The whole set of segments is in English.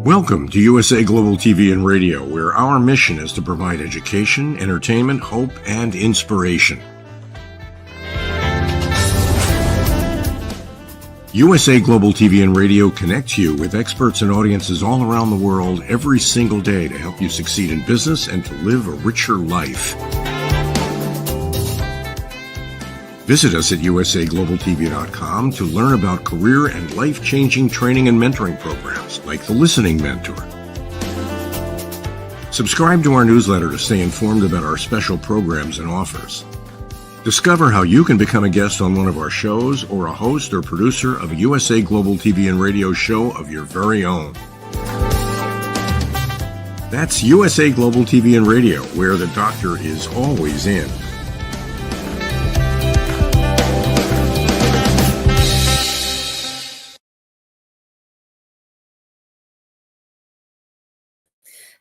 Welcome to USA Global TV and Radio, where our mission is to provide education, entertainment, hope, and inspiration. USA Global TV and Radio connects you with experts and audiences all around the world every single day to help you succeed in business and to live a richer life. Visit us at usaglobaltv.com to learn about career and life-changing training and mentoring programs like the Listening Mentor. Subscribe to our newsletter to stay informed about our special programs and offers. Discover how you can become a guest on one of our shows or a host or producer of a USA Global TV and Radio show of your very own. That's USA Global TV and Radio, where the doctor is always in.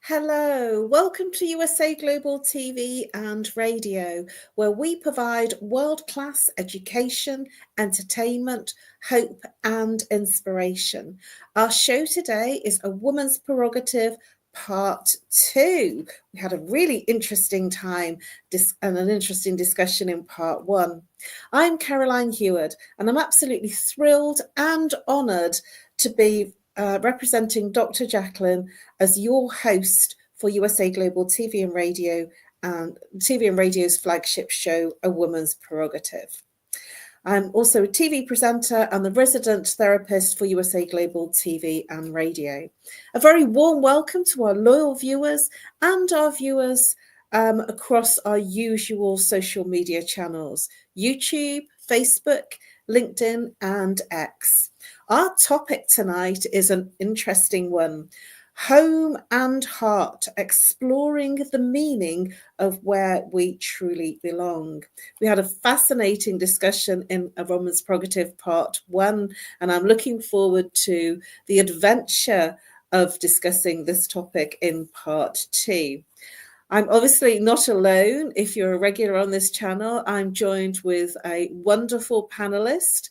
Hello, welcome to USA Global TV and Radio, where we provide world-class education, entertainment, hope and inspiration. Our show today is A Woman's Prerogative Part 2. We had a really interesting time and an interesting discussion in Part 1. I'm Caroline HEWARD, and I'm absolutely thrilled and honoured to be representing Dr. Jacqueline as your host for USA Global TV and Radio and TV and Radio's flagship show, A Woman's Prerogative. I'm also a TV presenter and the resident therapist for USA Global TV and Radio. A very warm welcome to our loyal viewers and our viewers across our usual social media channels, YouTube, Facebook, LinkedIn, and X. Our topic tonight is an interesting one: home and heart, exploring the meaning of where we truly belong. We had a fascinating discussion in A Woman's Prerogative Part 1, and I'm looking forward to the adventure of discussing this topic in Part 2. I'm obviously not alone. If you're a regular on this channel, I'm joined with a wonderful panelist,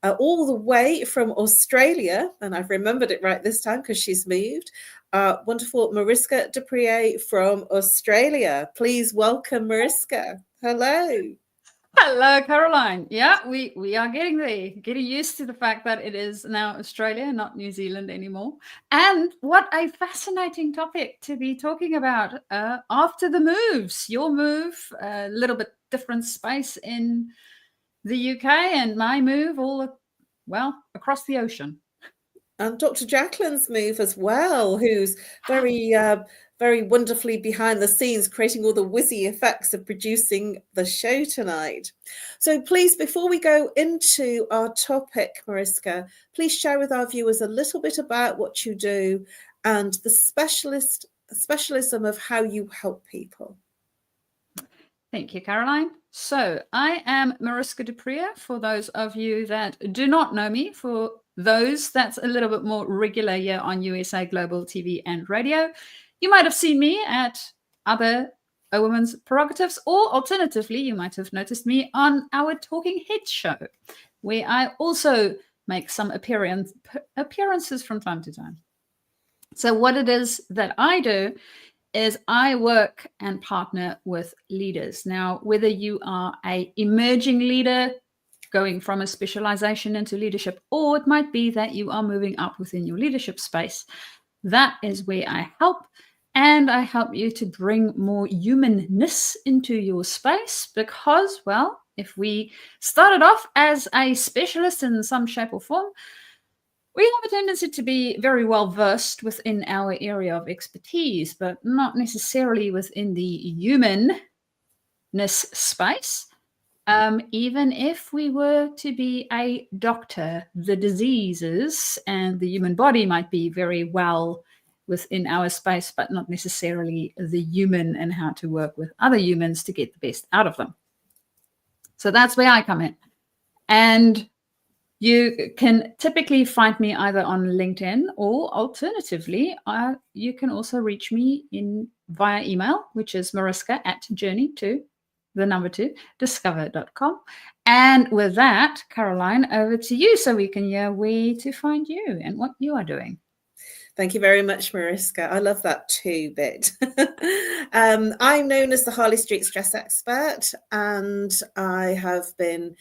all the way from Australia, and I've remembered it right this time because she's moved. Wonderful MARISKA from Australia. Please welcome Mariska. Hello. Hello, Caroline. Yeah, we are getting there, getting used to the fact that it is now Australia, not New Zealand anymore. And what a fascinating topic to be talking about after the moves. Your move, a little bit different space in the UK, and my move across the ocean. And Dr. Jacqueline's move as well, who's very wonderfully behind the scenes, creating all the whizzy effects of producing the show tonight. So please, before we go into our topic, Mariska, please share with our viewers a little bit about what you do and the specialism of how you help people. Thank you, Caroline. So I am Mariska for those of you that do not know me. For those that's a little bit more regular here on USA Global TV and Radio, you might have seen me at other A Woman's Prerogatives, or alternatively, you might have noticed me on our Talking Heads show, where I also make some appearances from time to time. So what it is that I do is I work and partner with leaders. Now, whether you are an emerging leader going from a specialization into leadership, or it might be that you are moving up within your leadership space, that is where I help. And I help you to bring more humanness into your space because, well, if we started off as a specialist in some shape or form, we have a tendency to be very well versed within our area of expertise, but not necessarily within the humanness space. Even if we were to be a doctor, the diseases and the human body might be very well within our space, but not necessarily the human and how to work with other humans to get the best out of them. So that's where I come in. And you can typically find me either on LinkedIn or alternatively, you can also reach me via email, which is mariska@journey2discover.com. And with that, Caroline, over to you so we can hear where to find you and what you are doing. Thank you very much, Mariska. I love that too bit. I'm known as the Harley Street Stress Expert, and I have been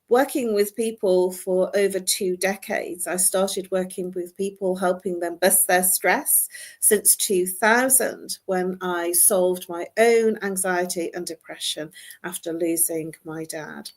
working with people for over 2 decades. I started working with people, helping them bust their stress since 2000, when I solved my own anxiety and depression after losing my dad.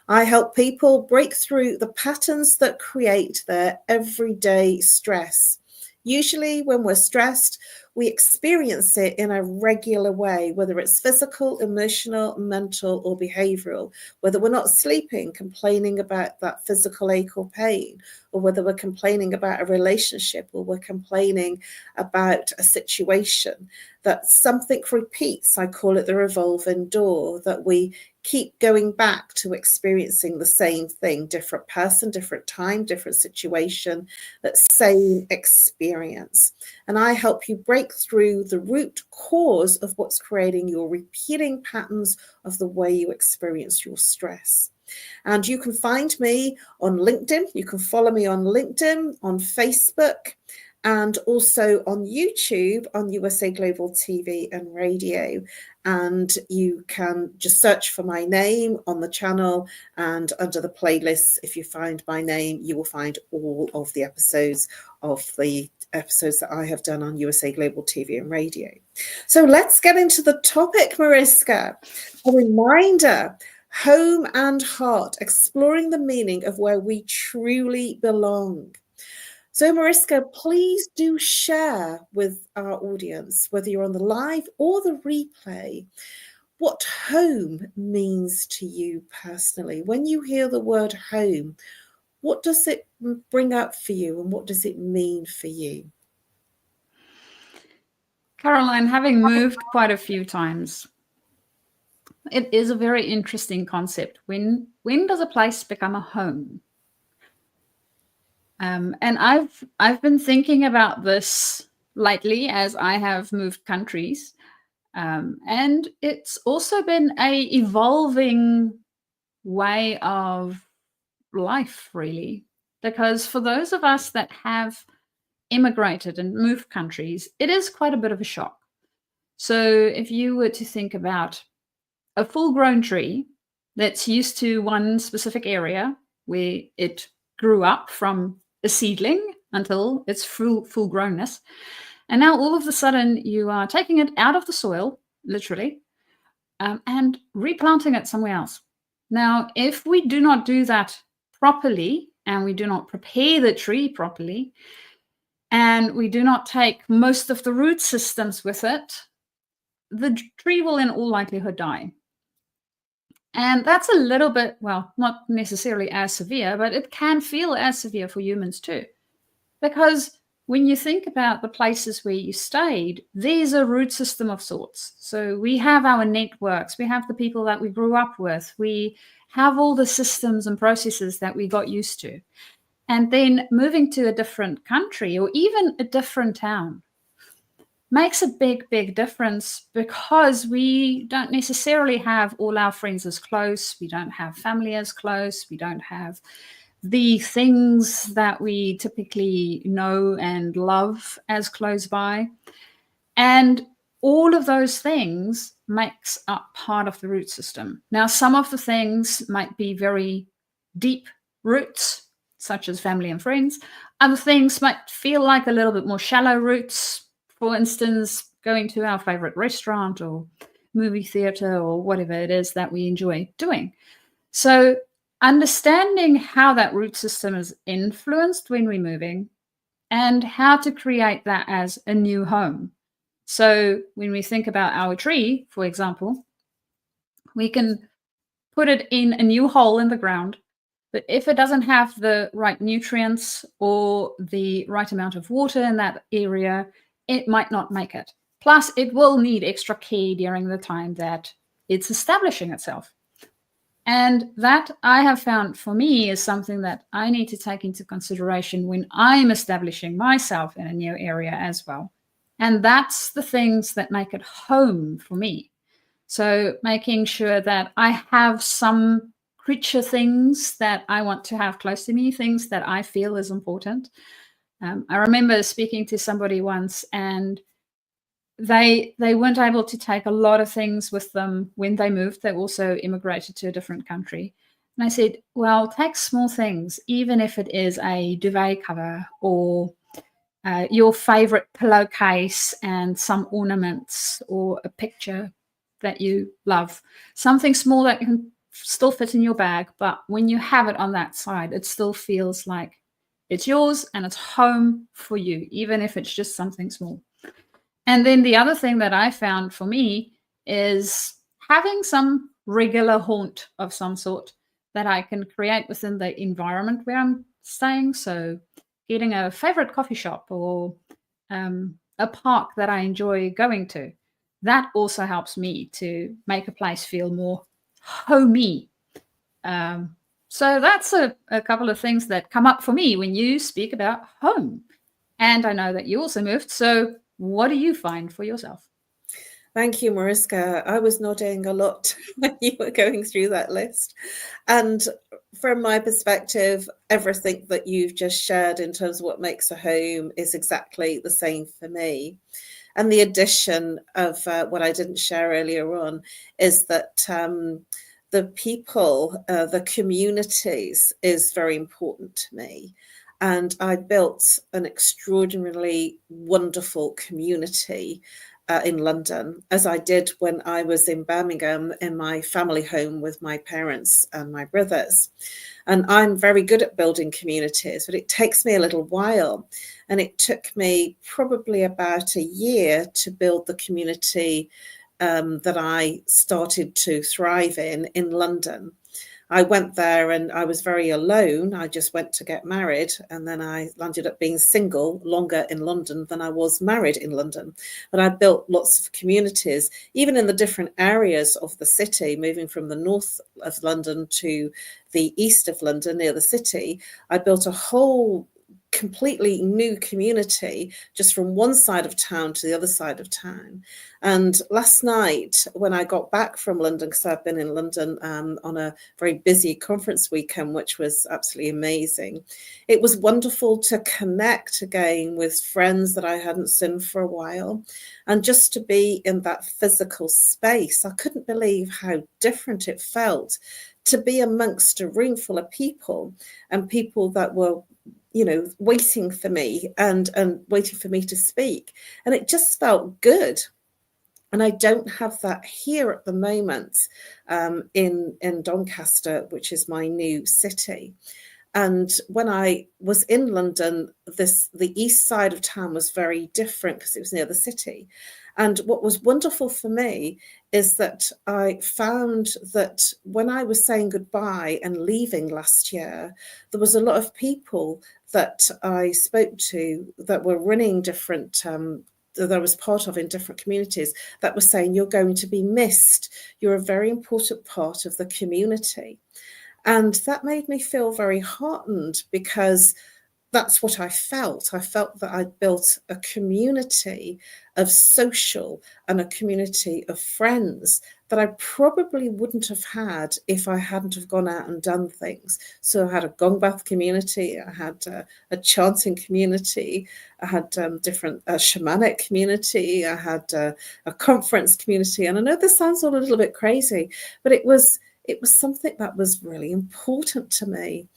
I help people break through the patterns that create their everyday stress. Usually when we're stressed, we experience it in a regular way, whether it's physical, emotional, mental, or behavioral, whether we're not sleeping, complaining about that physical ache or pain, or whether we're complaining about a relationship, or we're complaining about a situation, that something repeats. I call it the revolving door, that we keep going back to experiencing the same thing, different person, different time, different situation, that same experience. And I help you break through the root cause of what's creating your repeating patterns of the way you experience your stress. And you can find me on LinkedIn. You can follow me on LinkedIn, on Facebook, and also on YouTube, on USA Global TV and Radio. And you can just search for my name on the channel, and under the playlists, if you find my name, you will find all of the episodes that I have done on USA Global TV and Radio. So let's get into the topic, Mariska. A reminder: home and heart, exploring the meaning of where we truly belong. So Mariska, please do share with our audience, whether you're on the live or the replay, what home means to you personally. When you hear the word home, what does it bring up for you, and what does it mean for you? Caroline, having moved quite a few times, it is a very interesting concept. When does a place become a home? And I've been thinking about this lately as I have moved countries, and it's also been a evolving way of life, really, because for those of us that have immigrated and moved countries, it is quite a bit of a shock. So if you were to think about a full-grown tree that's used to one specific area where it grew up from a seedling until its full grownness, and now all of a sudden you are taking it out of the soil, literally, and replanting it somewhere else. Now, if we do not do that properly, and we do not prepare the tree properly, and we do not take most of the root systems with it, the tree will in all likelihood die. And that's a little bit, well, not necessarily as severe, but it can feel as severe for humans too. Because when you think about the places where you stayed, there's a root system of sorts. So we have our networks, we have the people that we grew up with, we have all the systems and processes that we got used to. And then moving to a different country or even a different town makes a big difference, because we don't necessarily have all our friends as close. We don't have family as close. We don't have the things that we typically know and love as close by. And all of those things makes up part of the root system. Now, some of the things might be very deep roots, such as family and friends. Other things might feel like a little bit more shallow roots. For instance, going to our favorite restaurant or movie theater or whatever it is that we enjoy doing. So understanding how that root system is influenced when we're moving and how to create that as a new home. So when we think about our tree, for example, we can put it in a new hole in the ground. But if it doesn't have the right nutrients or the right amount of water in that area, it might not make it. Plus, it will need extra care during the time that it's establishing itself. And that I have found for me is something that I need to take into consideration when I'm establishing myself in a new area as well. And that's the things that make it home for me. So making sure that I have some creature things that I want to have close to me, things that I feel is important. I remember speaking to somebody once, and they weren't able to take a lot of things with them when they moved. They also immigrated to a different country. And I said, well, take small things, even if it is a duvet cover or your favorite pillowcase and some ornaments or a picture that you love. Something small that can still fit in your bag, but when you have it on that side, it still feels like it's yours and it's home for you, even if it's just something small. And then the other thing that I found for me is having some regular haunt of some sort that I can create within the environment where I'm staying. So getting a favorite coffee shop or a park that I enjoy going to. That also helps me to make a place feel more homey. So that's a couple of things that come up for me when you speak about home. And I know that you also moved. So what do you find for yourself? Thank you, Mariska. I was nodding a lot when you were going through that list. And from my perspective, everything that you've just shared in terms of what makes a home is exactly the same for me. And the addition of what I didn't share earlier on is that the people, the communities is very important to me. And I built an extraordinarily wonderful community in London, as I did when I was in Birmingham in my family home with my parents and my brothers. And I'm very good at building communities, but it takes me a little while. And it took me probably about a year to build the community that I started to thrive in London. I went there and I was very alone. I just went to get married, and then I landed up being single longer in London than I was married in London. But I built lots of communities, even in the different areas of the city, moving from the north of London to the east of London near the city. I built a whole completely new community just from one side of town to the other side of town. And last night when I got back from London, because I've been in London on a very busy conference weekend, which was absolutely amazing, it was wonderful to connect again with friends that I hadn't seen for a while, and just to be in that physical space. I couldn't believe how different it felt to be amongst a room full of people, and people that were waiting for me and waiting for me to speak. And it just felt good. And I don't have that here at the moment in Doncaster, which is my new city. And when I was in London, the east side of town was very different because it was near the city. And what was wonderful for me is that I found that when I was saying goodbye and leaving last year, there was a lot of people that I spoke to that were running different that I was part of in different communities that were saying, you're going to be missed. You're a very important part of the community. And that made me feel very heartened, because that's what I felt. I felt that I'd built a community of social and a community of friends that I probably wouldn't have had if I hadn't have gone out and done things. So I had a gong bath community, I had a chanting community, I had different shamanic community, I had a conference community. And I know this sounds all a little bit crazy, but it was something that was really important to me.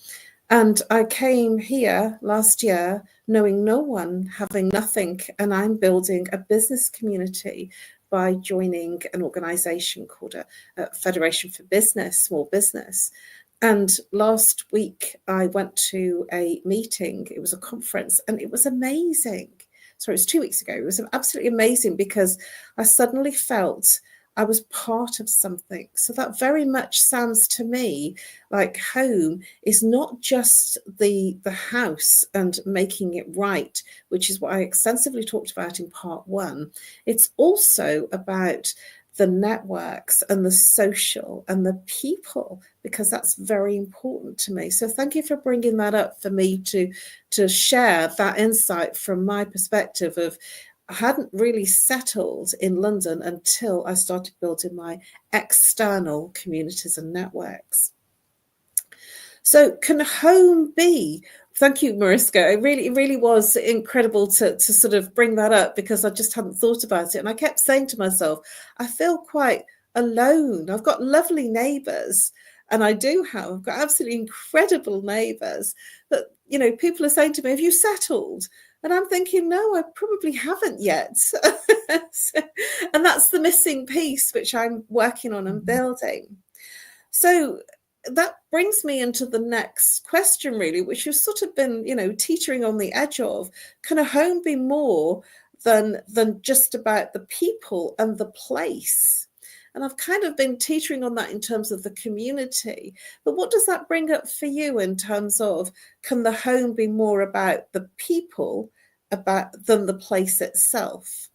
And I came here last year knowing no one, having nothing, and I'm building a business community by joining an organization called a Federation for Business, Small Business. And last week I went to a meeting, it was a conference, and it was amazing. Sorry, it was 2 weeks ago. It was absolutely amazing because I suddenly felt I was part of something. So that very much sounds to me like home is not just the house and making it right, which is what I extensively talked about in part 1. It's also about the networks and the social and the people, because that's very important to me. So thank you for bringing that up for me to share that insight from my perspective of I hadn't really settled in London until I started building my external communities and networks. So can home be? Thank you, Mariska. It really was incredible to sort of bring that up because I just hadn't thought about it. And I kept saying to myself, I feel quite alone. I've got lovely neighbours, and I've got absolutely incredible neighbours. But, you know, people are saying to me, have you settled? And I'm thinking, no, I probably haven't yet. And that's the missing piece, which I'm working on and building. So that brings me into the next question, really, which has sort of been, you know, teetering on the edge of, can a home be more than just about the people and the place? And I've kind of been teetering on that in terms of the community. But what does that bring up for you in terms of, can the home be more about the people than the place itself?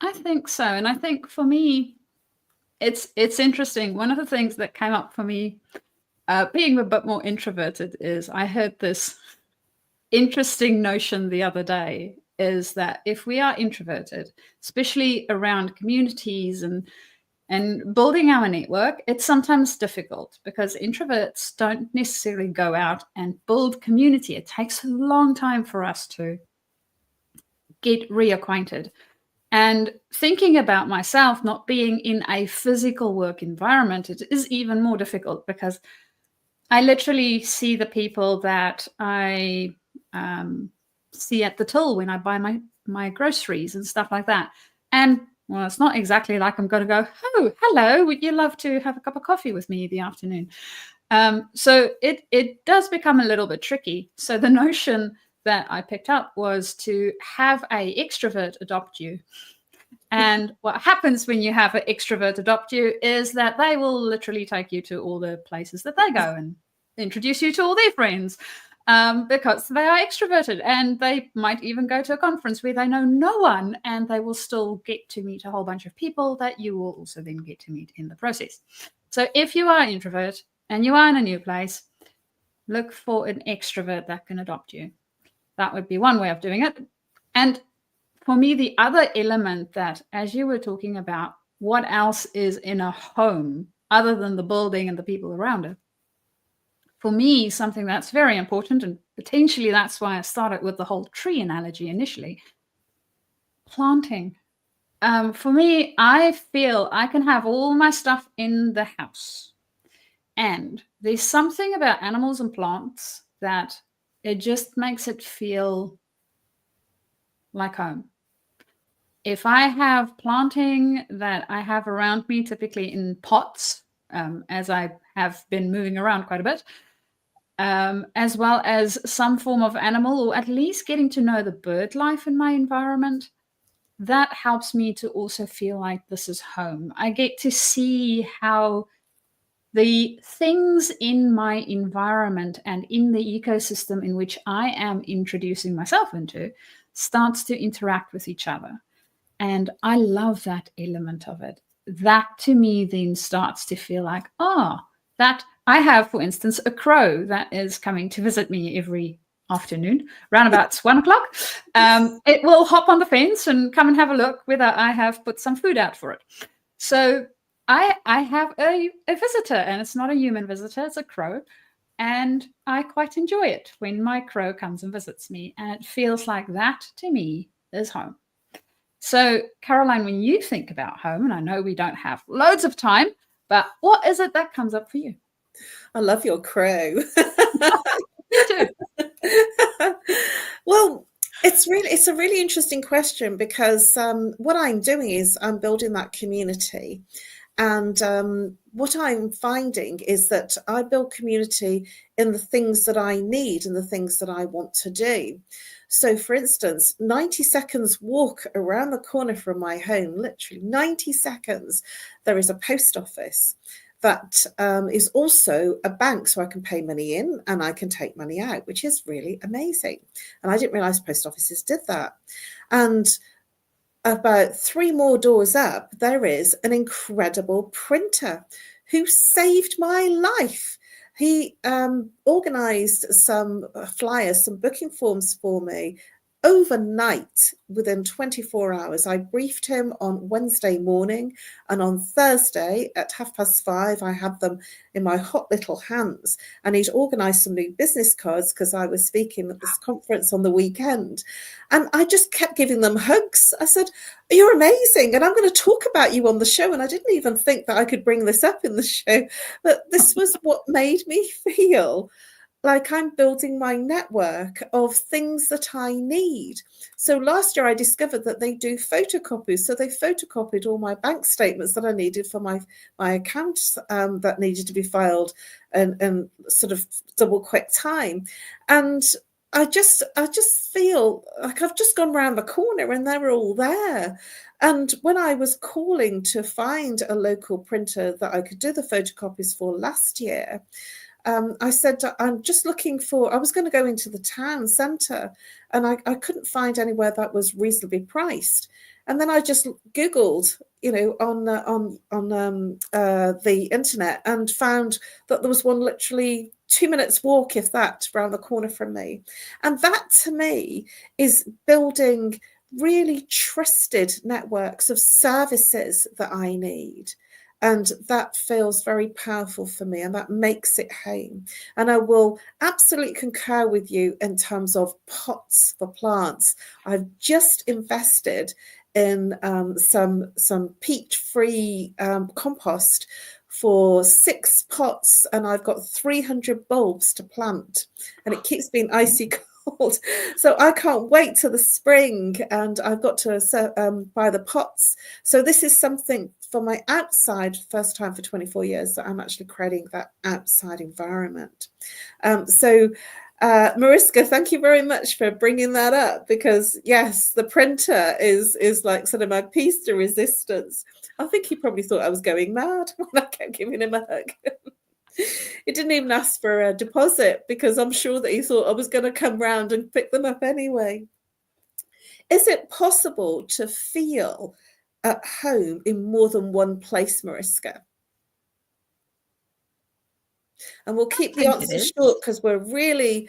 I think so. And I think for me, it's interesting. One of the things that came up for me, being a bit more introverted, is I heard this interesting notion the other day, is that if we are introverted, especially around communities and building our network, it's sometimes difficult because introverts don't necessarily go out and build community. It takes a long time for us to get reacquainted. And thinking about myself not being in a physical work environment, it is even more difficult because I literally see the people that I see at the till when I buy my groceries and stuff like that. And well, it's not exactly like I'm going to go, oh, hello, would you love to have a cup of coffee with me in the afternoon? So it does become a little bit tricky. So the notion that I picked up was to have an extrovert adopt you. And what happens when you have an extrovert adopt you is that they will literally take you to all the places that they go and introduce you to all their friends because they are extroverted, and they might even go to a conference where they know no one, and they will still get to meet a whole bunch of people that you will also then get to meet in the process. So if you are an introvert and you are in a new place, look for an extrovert that can adopt you. That would be one way of doing it. And for me, the other element that, as you were talking about, what else is in a home other than the building and the people around it? For me, something that's very important, and potentially that's why I started with the whole tree analogy initially, planting. For me, I feel I can have all my stuff in the house. And there's something about animals and plants that it just makes it feel like home. If I have planting that I have around me, typically in pots, as I have been moving around quite a bit, as well as some form of animal, or at least getting to know the bird life in my environment, that helps me to also feel like this is home. I get to see how the things in my environment and in the ecosystem in which I am introducing myself into starts to interact with each other. And I love that element of it. That to me then starts to feel like, that I have, for instance, a crow that is coming to visit me every afternoon, around about 1 o'clock. It will hop on the fence and come and have a look whether I have put some food out for it. So I have a visitor, and it's not a human visitor, it's a crow. And I quite enjoy it when my crow comes and visits me. And it feels like that to me is home. So, Caroline, when you think about home, and I know we don't have loads of time, but what is it that comes up for you? I love your crow. Me too. Well, it's a really interesting question, because what I'm doing is I'm building that community. And what I'm finding is that I build community in the things that I need and the things that I want to do. So, for instance, 90 seconds walk around the corner from my home, literally 90 seconds, there is a post office that is also a bank, so I can pay money in and I can take money out, which is really amazing. And I didn't realize post offices did that. And about 3 more doors up, there is an incredible printer who saved my life. He organized some flyers, some booking forms for me overnight within 24 hours. I briefed him on Wednesday morning, and on Thursday at 5:30, I had them in my hot little hands. And he'd organized some new business cards because I was speaking at this conference on the weekend. And I just kept giving them hugs. I said, "You're amazing, and I'm going to talk about you on the show." And I didn't even think that I could bring this up in the show, but this was what made me feel like I'm building my network of things that I need. So last year I discovered that they do photocopies. So they photocopied all my bank statements that I needed for my accounts that needed to be filed and sort of double quick time. And I just feel like I've just gone around the corner and they're all there. And when I was calling to find a local printer that I could do the photocopies for last year, I said, I'm just looking for, I was going to go into the town centre, and I couldn't find anywhere that was reasonably priced. And then I just Googled, on the internet, and found that there was one literally 2 minutes walk, if that, around the corner from me. And that to me is building really trusted networks of services that I need. And that feels very powerful for me, and that makes it home. And I will absolutely concur with you in terms of pots for plants. I've just invested in some peat-free compost for 6 pots, and I've got 300 bulbs to plant, and it keeps being icy cold. So I can't wait till the spring, and I've got to buy the pots. So this is something for my outside, first time for 24 years that I'm actually creating that outside environment. Mariska, thank you very much for bringing that up, because yes, the printer is like sort of my piece de resistance. I think he probably thought I was going mad when I kept giving him a hug. He didn't even ask for a deposit, because I'm sure that he thought I was going to come round and pick them up anyway. Is it possible to feel at home in more than one place, Mariska? And we'll keep the answer short, because we're really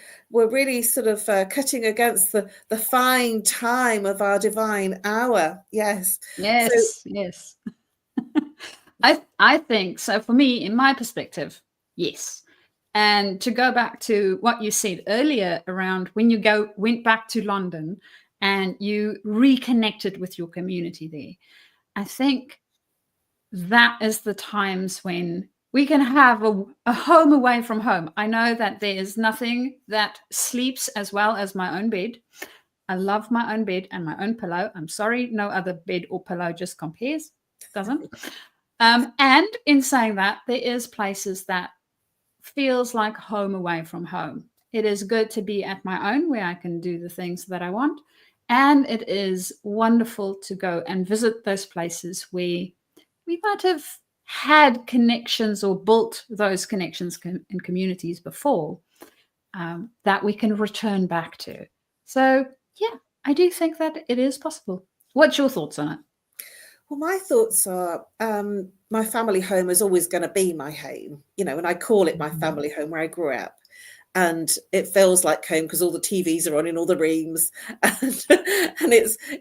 sort of cutting against the fine time of our divine hour. Yes. Yes. I think so. For me, in my perspective, yes. And to go back to what you said earlier around when you went back to London and you reconnected with your community there, I think that is the times when we can have a home away from home. I know that there is nothing that sleeps as well as my own bed. I love my own bed and my own pillow. I'm sorry, no other bed or pillow just compares. Doesn't. And in saying that, there is places that feels like home away from home. It is good to be at my own, where I can do the things that I want. And it is wonderful to go and visit those places where we might have had connections or built those connections in communities before, that we can return back to. So, yeah, I do think that it is possible. What's your thoughts on it? Well, my thoughts are my family home is always going to be my home, you know, and I call it my family home where I grew up. And it feels like home because all the TVs are on in all the rooms, and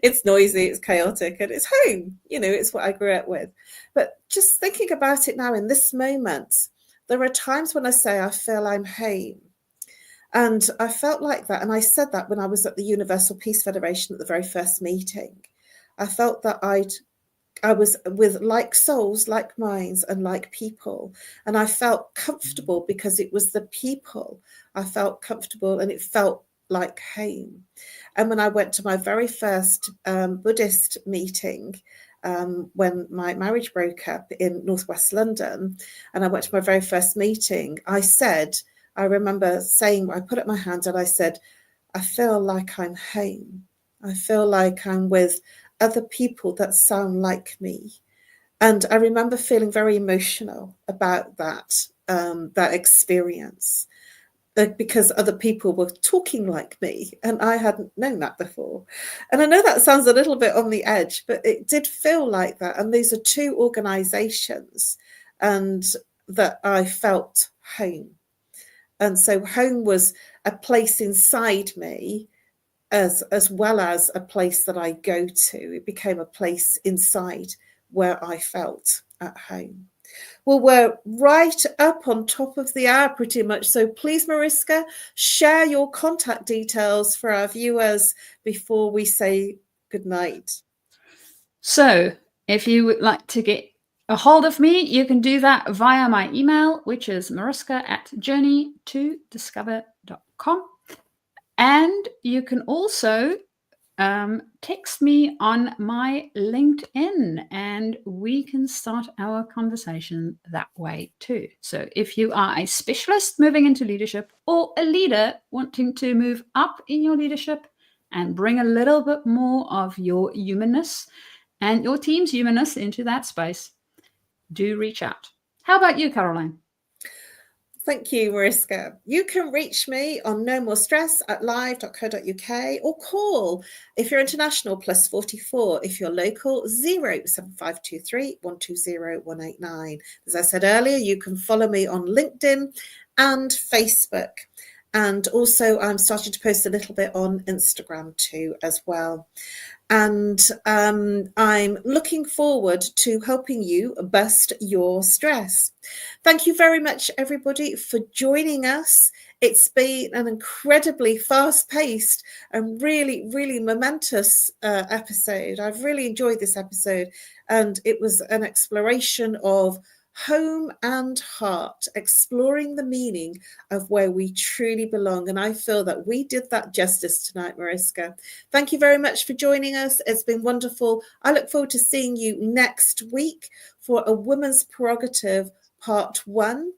it's noisy, it's chaotic, and it's home. You know, it's what I grew up with. But just thinking about it now in this moment, there are times when I say I feel I'm home. And I felt like that. And I said that when I was at the Universal Peace Federation at the very first meeting. I felt that I was with like souls, like minds, and like people. And I felt comfortable because it was the people. I felt comfortable and it felt like home. And when I went to my very first Buddhist meeting, when my marriage broke up in Northwest London, and I went to my very first meeting, I remember saying, I put up my hand and I said, I feel like I'm home. I feel like I'm with other people that sound like me. And I remember feeling very emotional about that experience, because other people were talking like me and I hadn't known that before. And I know that sounds a little bit on the edge, but it did feel like that. And these are two organizations and that I felt home. And so home was a place inside me as well as a place that I go to. It became a place inside where I felt at home. Well, we're right up on top of the hour pretty much. So please, Mariska, share your contact details for our viewers before we say goodnight. So if you would like to get a hold of me, you can do that via my email, which is mariska@journeytodiscover.com. And you can also text me on my LinkedIn and we can start our conversation that way too. So if you are a specialist moving into leadership or a leader wanting to move up in your leadership and bring a little bit more of your humanness and your team's humanness into that space, do reach out. How about you, Caroline? Thank you, Mariska. You can reach me on nomorestress@live.co.uk or call if you're international +44, if you're local 07523 120 189. As I said earlier, you can follow me on LinkedIn and Facebook. And also I'm starting to post a little bit on Instagram too as well. And I'm looking forward to helping you bust your stress. Thank you very much, everybody, for joining us. It's been an incredibly fast-paced and really, really momentous episode. I've really enjoyed this episode, and it was an exploration of home and heart, exploring the meaning of where we truly belong. And I feel that we did that justice tonight, Mariska. Thank you very much for joining us. It's been wonderful. I look forward to seeing you next week for a Women's Prerogative Part 1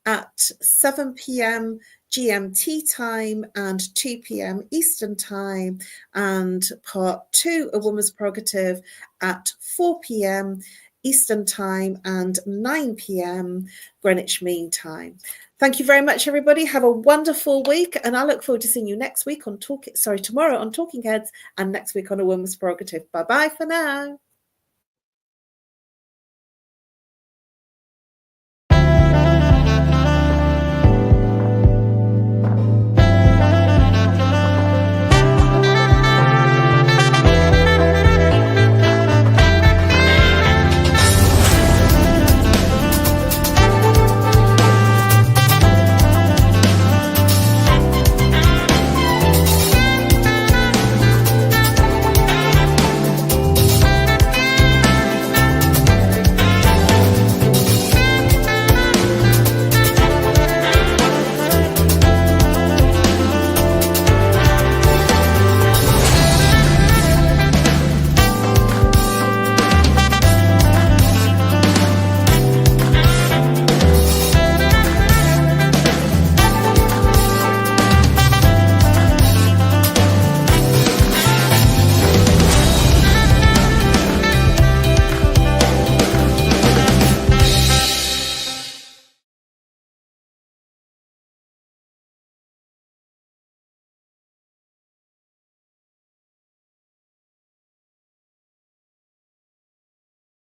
at 7 p.m. GMT time and 2 p.m. Eastern time, and Part 2, a Women's Prerogative at 4 p.m. Eastern time and 9 p.m. Greenwich Mean Time. Thank you very much, everybody. Have a wonderful week, and I look forward to seeing you next week on tomorrow on Talking Heads, and next week on A Woman's Prerogative. Bye-bye for now.